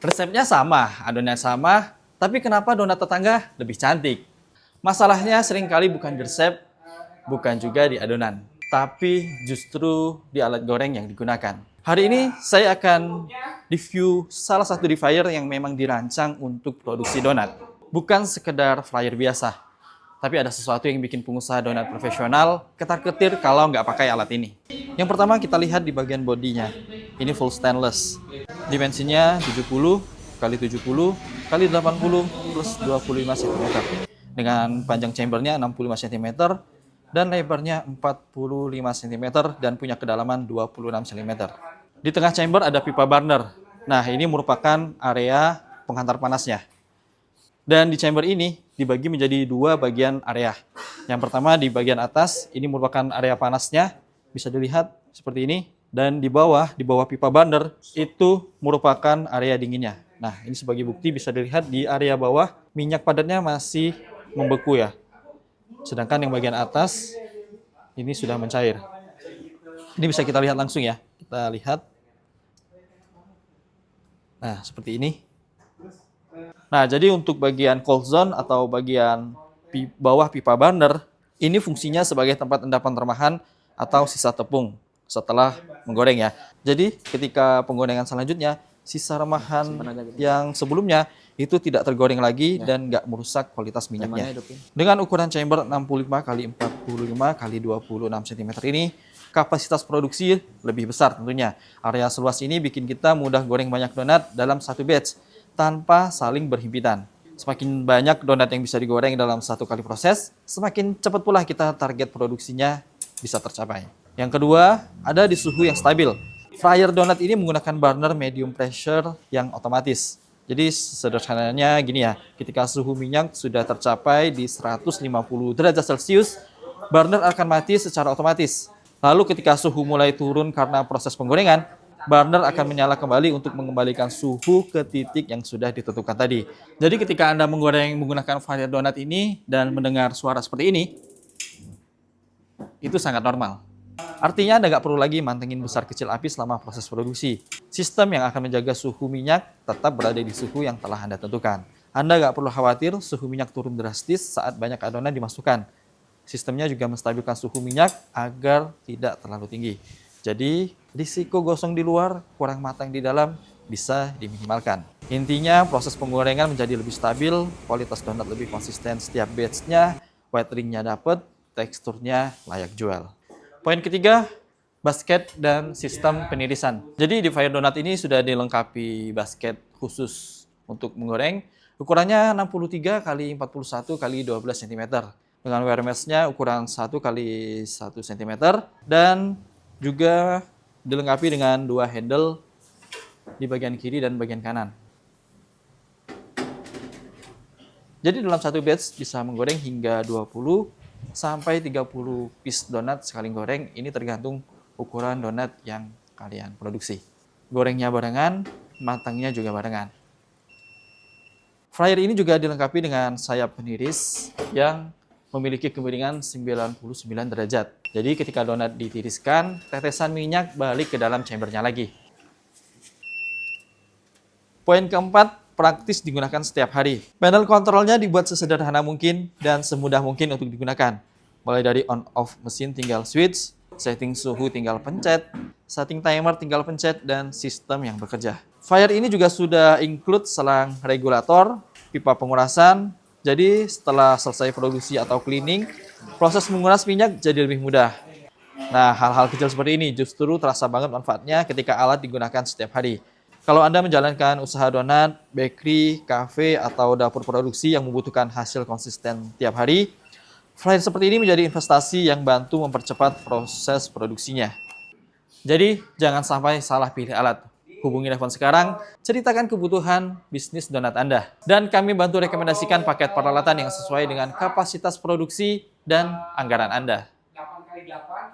Resepnya sama, adonannya sama, tapi kenapa donat tetangga lebih cantik? Masalahnya seringkali bukan di resep, bukan juga di adonan, tapi justru di alat goreng yang digunakan. Hari ini saya akan review salah satu deep fryer yang memang dirancang untuk produksi donat. Bukan sekedar fryer biasa, tapi ada sesuatu yang bikin pengusaha donat profesional ketar-ketir kalau nggak pakai alat ini. Yang pertama kita lihat di bagian bodinya. Ini full stainless. Dimensinya 70 kali 70 kali 80 plus 25 cm. Dengan panjang chambernya 65 cm dan lebarnya 45 cm dan punya kedalaman 26 cm. Di tengah chamber ada pipa burner. Nah, ini merupakan area penghantar panasnya. Dan di chamber ini dibagi menjadi dua bagian area. Yang pertama di bagian atas, ini merupakan area panasnya, bisa dilihat seperti ini. Dan di bawah pipa burner, itu merupakan area dinginnya. Nah, ini sebagai bukti bisa dilihat di area bawah, minyak padatnya masih membeku ya. Sedangkan yang bagian atas, ini sudah mencair. Ini bisa kita lihat langsung ya. Kita lihat. Nah, seperti ini. Nah, jadi untuk bagian cold zone atau bagian bawah pipa burner, ini fungsinya sebagai tempat endapan remahan atau sisa tepung setelah menggoreng ya. Jadi ketika penggorengan selanjutnya, sisa remahan yang sebelumnya itu tidak tergoreng lagi dan nggak merusak kualitas minyaknya. Dengan ukuran chamber 65 kali 45 kali 26 cm ini, kapasitas produksi lebih besar tentunya. Area seluas ini bikin kita mudah goreng banyak donat dalam satu batch tanpa saling berhimpitan. Semakin banyak donat yang bisa digoreng dalam satu kali proses, semakin cepat pula kita target produksinya bisa tercapai. Yang kedua, ada di suhu yang stabil. Fryer donat ini menggunakan burner medium pressure yang otomatis. Jadi sederhananya gini ya, ketika suhu minyak sudah tercapai di 150 derajat Celcius, burner akan mati secara otomatis. Lalu ketika suhu mulai turun karena proses penggorengan, burner akan menyala kembali untuk mengembalikan suhu ke titik yang sudah ditentukan tadi. Jadi ketika Anda menggoreng menggunakan fryer donat ini dan mendengar suara seperti ini, itu sangat normal. Artinya Anda nggak perlu lagi mantengin besar kecil api selama proses produksi. Sistem yang akan menjaga suhu minyak tetap berada di suhu yang telah Anda tentukan. Anda nggak perlu khawatir suhu minyak turun drastis saat banyak adonan dimasukkan. Sistemnya juga menstabilkan suhu minyak agar tidak terlalu tinggi. Jadi, risiko gosong di luar, kurang matang di dalam bisa diminimalkan. Intinya, proses penggorengan menjadi lebih stabil, kualitas donat lebih konsisten setiap batch-nya, weatheringnya dapat, teksturnya layak jual. Poin ketiga, basket dan sistem penirisan. Jadi di fryer donat ini sudah dilengkapi basket khusus untuk menggoreng. Ukurannya 63 kali 41 kali 12 cm. Dengan wear mesh-nya ukuran 1 kali 1 cm dan juga dilengkapi dengan dua handle di bagian kiri dan bagian kanan. Jadi dalam satu batch bisa menggoreng hingga 20 sampai 30 piece donat sekali goreng. Ini tergantung ukuran donat yang kalian produksi. Gorengnya barengan, matangnya juga barengan. Fryer ini juga dilengkapi dengan sayap peniris yang memiliki kemiringan 99 derajat. Jadi ketika donat ditiriskan, tetesan minyak balik ke dalam chambernya lagi. Poin keempat, praktis digunakan setiap hari. Panel kontrolnya dibuat sesederhana mungkin dan semudah mungkin untuk digunakan. Mulai dari on-off mesin tinggal switch, setting suhu tinggal pencet, setting timer tinggal pencet, dan sistem yang bekerja. Fryer ini juga sudah include selang regulator, pipa pengurasan. Jadi setelah selesai produksi atau cleaning, proses menguras minyak jadi lebih mudah. Nah, hal-hal kecil seperti ini justru terasa banget manfaatnya ketika alat digunakan setiap hari. Kalau Anda menjalankan usaha donat, bakery, cafe, atau dapur produksi yang membutuhkan hasil konsisten tiap hari, fryer seperti ini menjadi investasi yang bantu mempercepat proses produksinya. Jadi, jangan sampai salah pilih alat. Hubungi telepon sekarang, ceritakan kebutuhan bisnis donat Anda. Dan kami bantu rekomendasikan paket peralatan yang sesuai dengan kapasitas produksi dan anggaran Anda. 8x8